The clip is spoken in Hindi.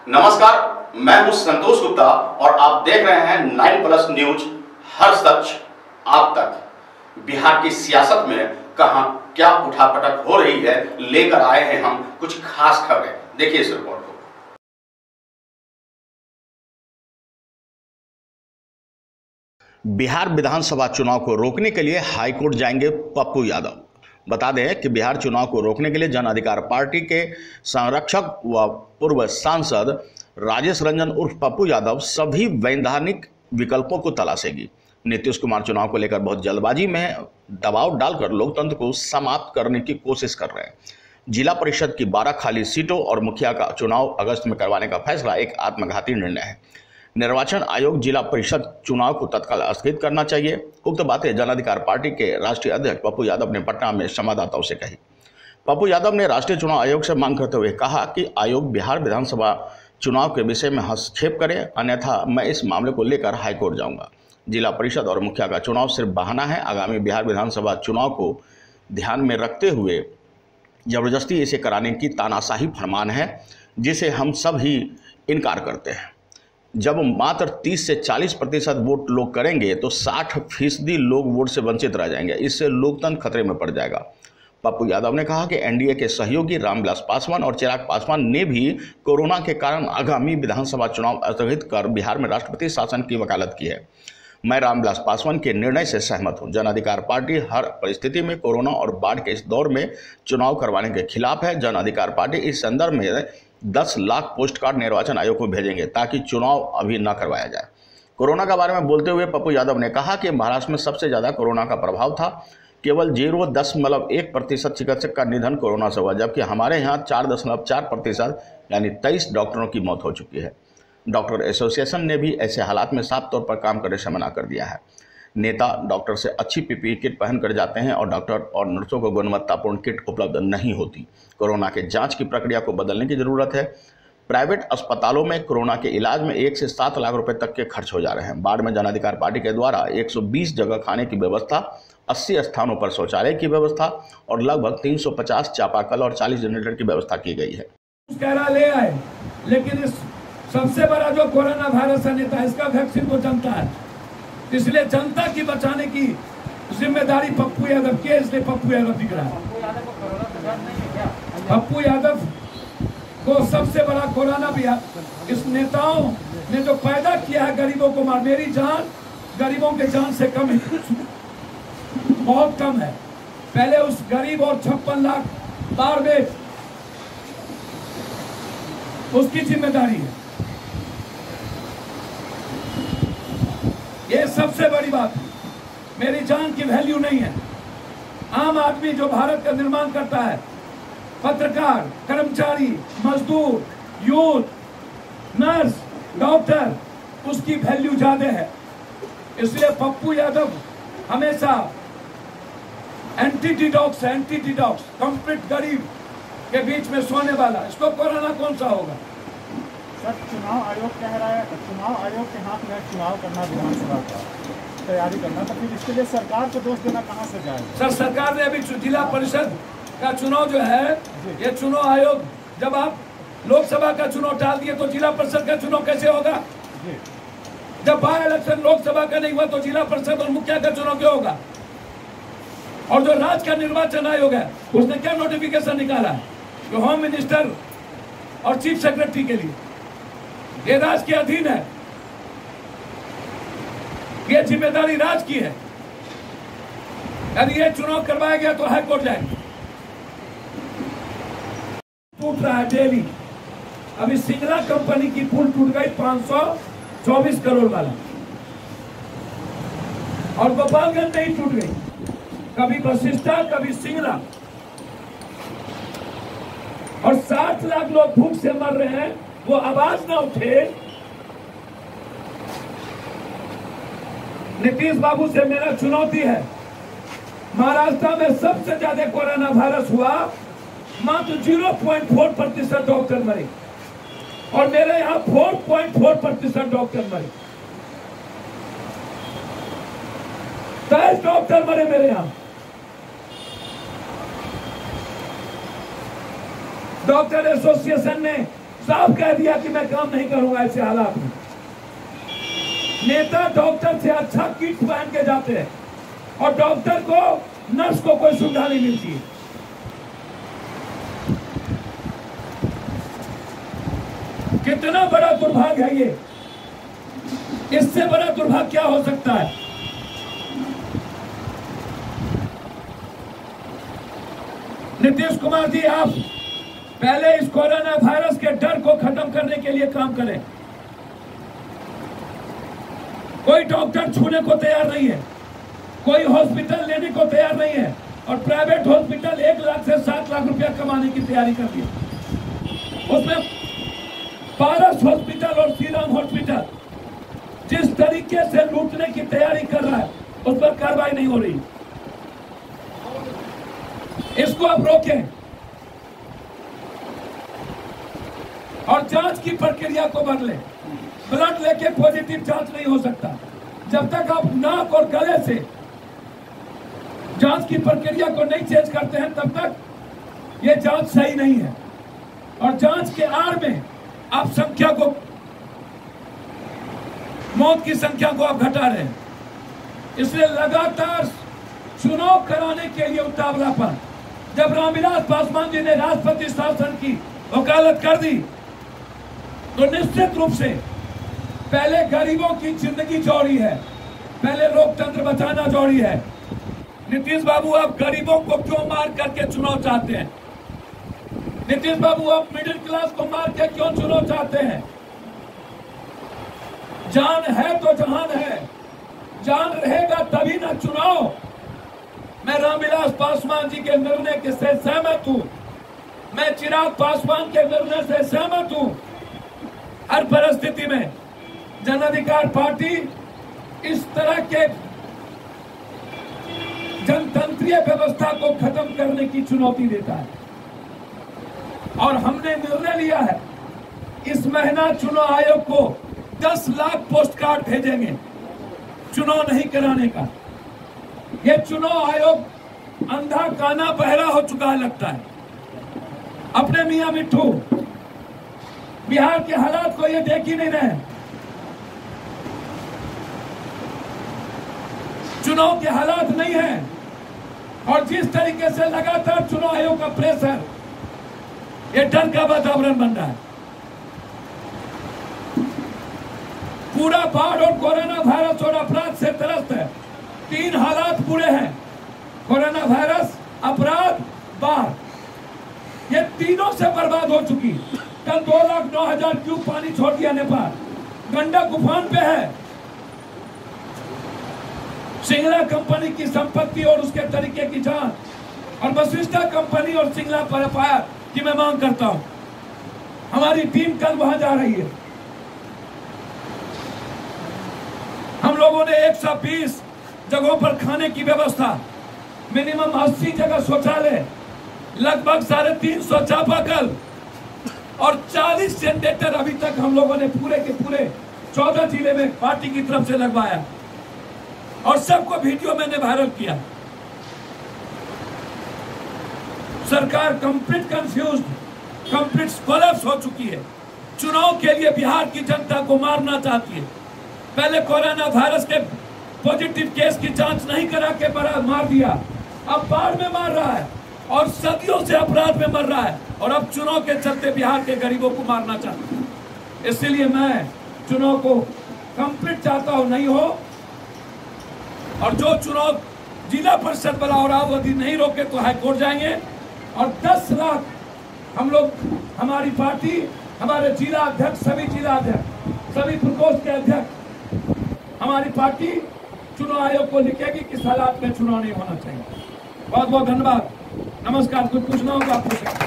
नमस्कार, मैं हूं संतोष गुप्ता और आप देख रहे हैं 9+ न्यूज। हर सच आप तक। बिहार की सियासत में कहां क्या उठापटक हो रही है, लेकर आए हैं हम कुछ खास खबरें। देखिए इस रिपोर्ट को। बिहार विधानसभा चुनाव को रोकने के लिए हाईकोर्ट जाएंगे पप्पू यादव। बता दें कि बिहार चुनाव को रोकने के लिए जन अधिकार पार्टी के संरक्षक व पूर्व सांसद राजेश रंजन उर्फ पप्पू यादव सभी वैधानिक विकल्पों को तलाशेगी। नीतीश कुमार चुनाव को लेकर बहुत जल्दबाजी में दबाव डालकर लोकतंत्र को समाप्त करने की कोशिश कर रहे हैं। जिला परिषद की 12 खाली सीटों और मुखिया का चुनाव अगस्त में करवाने का फैसला एक आत्मघाती निर्णय है। निर्वाचन आयोग जिला परिषद चुनाव को तत्काल स्थगित करना चाहिए। उक्त बातें जन अधिकार पार्टी के राष्ट्रीय अध्यक्ष पप्पू यादव ने पटना में संवाददाताओं से कही। पप्पू यादव ने राष्ट्रीय चुनाव आयोग से मांग करते हुए कहा कि आयोग बिहार विधानसभा चुनाव के विषय में हस्तक्षेप करे, अन्यथा मैं इस मामले को लेकर हाईकोर्ट जाऊंगा। जिला परिषद और मुखिया का चुनाव सिर्फ बहाना है। आगामी बिहार विधानसभा चुनाव को ध्यान में रखते हुए जबरदस्ती इसे कराने की तानाशाही फरमान है, जिसे हम सब ही इनकार करते हैं। जब मात्र 30 से 40% वोट लोग करेंगे तो 60% लोग वोट से वंचित रह जाएंगे। इससे लोकतंत्र खतरे में पड़ जाएगा। पप्पू यादव ने कहा कि एनडीए के सहयोगी रामविलास पासवान और चिराग पासवान ने भी कोरोना के कारण आगामी विधानसभा चुनाव स्थगित कर बिहार में राष्ट्रपति शासन की वकालत की है। मैं रामविलास पासवान के निर्णय से सहमत हूं। जन अधिकार पार्टी हर परिस्थिति में कोरोना और बाढ़ के इस दौर में चुनाव करवाने के खिलाफ है। जन अधिकार पार्टी इस संदर्भ में 10 लाख पोस्ट कार्ड निर्वाचन आयोग को भेजेंगे ताकि चुनाव अभी न करवाया जाए। कोरोना के बारे में बोलते हुए पप्पू यादव ने कहा कि महाराष्ट्र में सबसे ज़्यादा कोरोना का प्रभाव था। केवल 0.1% चिकित्सक का निधन कोरोना से हुआ, जबकि हमारे यहाँ 4.4% यानी 23 डॉक्टरों की मौत हो चुकी है। डॉक्टर एसोसिएशन ने भी ऐसे हालात में साफ तौर पर काम करने से मना कर दिया है। नेता डॉक्टर से अच्छी पीपीई किट पहन कर जाते हैं और डॉक्टर और नर्सों को गुणवत्तापूर्ण किट उपलब्ध नहीं होती। कोरोना के जांच की प्रक्रिया को बदलने की जरूरत है। प्राइवेट अस्पतालों में कोरोना के इलाज में 1 से 7 लाख रुपए तक के खर्च हो जा रहे हैं। बाढ़ में जन अधिकार पार्टी के द्वारा 120 जगह खाने की व्यवस्था, 80 स्थानों पर शौचालय की व्यवस्था और लगभग 350 चापाकल और 40 जनरेटर की व्यवस्था की गई है। ले आए, लेकिन इस सबसे बड़ा जो कोरोना वायरस नेता है, इसका वैक्सीन तो जनता है, इसलिए जनता की बचाने की जिम्मेदारी पप्पू यादव की है। इसलिए पप्पू यादव दिख रहा है। पप्पू यादव को सबसे बड़ा कोरोना भी है। इस नेताओं ने जो पैदा किया है गरीबों को मार, मेरी जान गरीबों के जान से कम है, बहुत कम है। पहले उस गरीब और 56 लाख बाढ़ में उसकी जिम्मेदारी है। ये सबसे बड़ी बात है। मेरी जान की वैल्यू नहीं है। आम आदमी जो भारत का निर्माण करता है, पत्रकार, कर्मचारी, मजदूर, यूथ, नर्स, डॉक्टर, उसकी वैल्यू ज्यादा है। इसलिए पप्पू यादव हमेशा एंटी-डिडॉक्स, कंप्लीट गरीब के बीच में सोने वाला। इसको कोरोना कौन सा होगा? सर, चुनाव आयोग कह रहा है, चुनाव आयोग के हाथ में चुनाव करना, विधानसभा का तैयारी करना, तो फिर इसके लिए सरकार को दोष देना कहाँ से जाए? सर, सरकार ने अभी जिला परिषद का चुनाव जो है, ये चुनाव आयोग, जब आप लोकसभा का चुनाव टाल दिए तो जिला परिषद का चुनाव कैसे होगा? जब बाय इलेक्शन लोकसभा का नहीं हुआ तो जिला परिषद और मुखिया का चुनाव क्यों होगा? और जो राज्य का निर्वाचन आयोग है, उसने क्या नोटिफिकेशन निकाला है? जो होम मिनिस्टर और चीफ सेक्रेटरी के लिए, ये राज्य के अधीन है, ये जिम्मेदारी राज्य की है। यदि ये चुनाव करवाया गया तो हाईकोर्ट जाएंगे। टूट रहा है डेली। अभी सिंगला कंपनी की पुल टूट गई 524 करोड़ वाला, और गोपालगंज नहीं टूट गई, कभी वशिष्ठा, कभी सिंगला, और 60 लाख लोग भूख से मर रहे हैं। वो आवाज ना उठे। नीतीश बाबू से मेरा चुनौती है। महाराष्ट्र में सबसे ज्यादा कोरोना वायरस हुआ, मात्र 0.4% डॉक्टर मरे, और मेरे यहाँ 4.4% डॉक्टर मरे। 23 डॉक्टर मरे मेरे यहाँ। डॉक्टर एसोसिएशन ने साफ कह दिया कि मैं काम नहीं करूंगा ऐसे हालात में। नेता डॉक्टर से अच्छा किट पहन के जाते हैं और डॉक्टर को, नर्स को कोई सुविधा नहीं मिलती है। कितना बड़ा दुर्भाग्य है ये, इससे बड़ा दुर्भाग्य क्या हो सकता है। नीतीश कुमार जी, आप पहले इस कोरोना वायरस के डर को खत्म करने के लिए काम करें। कोई डॉक्टर छूने को तैयार नहीं है, कोई हॉस्पिटल लेने को तैयार नहीं है, और प्राइवेट हॉस्पिटल 1 लाख से 7 लाख रुपया कमाने की तैयारी कर रही है। उसमें पारस हॉस्पिटल और सीरम हॉस्पिटल जिस तरीके से लूटने की तैयारी कर रहा है, उस पर कार्रवाई नहीं हो रही। इसको आप रोकें और जांच की प्रक्रिया को बदलें। ब्लड लेके पॉजिटिव जांच नहीं हो सकता। जब तक आप नाक और गले से जांच की प्रक्रिया को नहीं चेंज करते हैं, तब तक ये जांच सही नहीं है। और जांच के आड़ में आप संख्या को, मौत की संख्या को आप घटा रहे हैं। इसलिए लगातार चुनाव कराने के लिए उतावलापन। जब रामविलास पासवान जी ने राष्ट्रपति शासन की वकालत कर दी, तो निश्चित रूप से पहले गरीबों की जिंदगी जोड़ी है, पहले लोकतंत्र बचाना जोड़ी है। नीतीश बाबू, आप गरीबों को क्यों मार करके चुनाव चाहते हैं? नीतीश बाबू, आप मिडिल क्लास को मार के क्यों चुनाव चाहते हैं? जान है तो जहान है, जान रहेगा तभी ना चुनाव। मैं रामविलास पासवान जी के निर्णय से सहमत हूं, मैं चिराग पासवान के निर्णय से सहमत हूं। हर परिस्थिति में जन अधिकार पार्टी इस तरह के जनतंत्रीय व्यवस्था को खत्म करने की चुनौती देता है, और हमने निर्णय लिया है इस महीना चुनाव आयोग को 10 लाख पोस्ट कार्ड भेजेंगे चुनाव नहीं कराने का। ये चुनाव आयोग अंधा काना बहरा हो चुका है लगता है। अपने मियां मिट्ठू बिहार के हालात को ये देख ही नहीं रहे। चुनाव के हालात नहीं है, और जिस तरीके से लगातार चुनाव आयोग का प्रेशर, ये डर का वातावरण बन रहा है। पूरा बाढ़ और कोरोना वायरस और अपराध से त्रस्त है। 3 हालात बुरे हैं, कोरोना वायरस, अपराध, बाढ़, ये तीनों से बर्बाद हो चुकी। कल 2,09,000 क्यूब पानी छोड़ दिया नेपाल, गंडक उफान पे है। सिंगला कंपनी की संपत्ति और उसके तरीके की जांच, और वशिष्ठा कंपनी और सिंगला पर एफआईआर की मैं मांग करता हूं। हमारी टीम कल वहां जा रही है। हम लोगों ने 120 जगहों पर खाने की व्यवस्था, मिनिमम 80 जगह शौचालय, लगभग 350 चापाकल और 40 जनरेटर अभी तक हम लोगों ने पूरे के पूरे 14 जिले में पार्टी की तरफ से लगवाया, और सबको वीडियो मैंने वायरल किया। सरकार कंप्लीट कंफ्यूज, कंप्लीट कोलैप्स हो चुकी है। चुनाव के लिए बिहार की जनता को मारना चाहती है। पहले कोरोना वायरस के पॉजिटिव केस की जांच नहीं करा के मार दिया, अब बाढ़ में मार रहा है, और सदियों से अपराध में मर रहा है, और अब चुनाव के चलते बिहार के गरीबों को मारना चाहता है। इसलिए मैं चुनाव को कंप्लीट चाहता हूं, नहीं हो, और जो चुनाव जिला परिषद वाला और अवधि नहीं रोके तो हाईकोर्ट जाएंगे। और 10 लाख हम लोग, हमारी पार्टी, हमारे जिला अध्यक्ष, सभी जिला अध्यक्ष, सभी प्रकोष्ठ के अध्यक्ष, हमारी पार्टी चुनाव आयोग को लिखेगी कि इस हालात में चुनाव नहीं होना चाहिए। बहुत बहुत धन्यवाद, नमस्कार। कुछ पूछना होगा आप पूछें।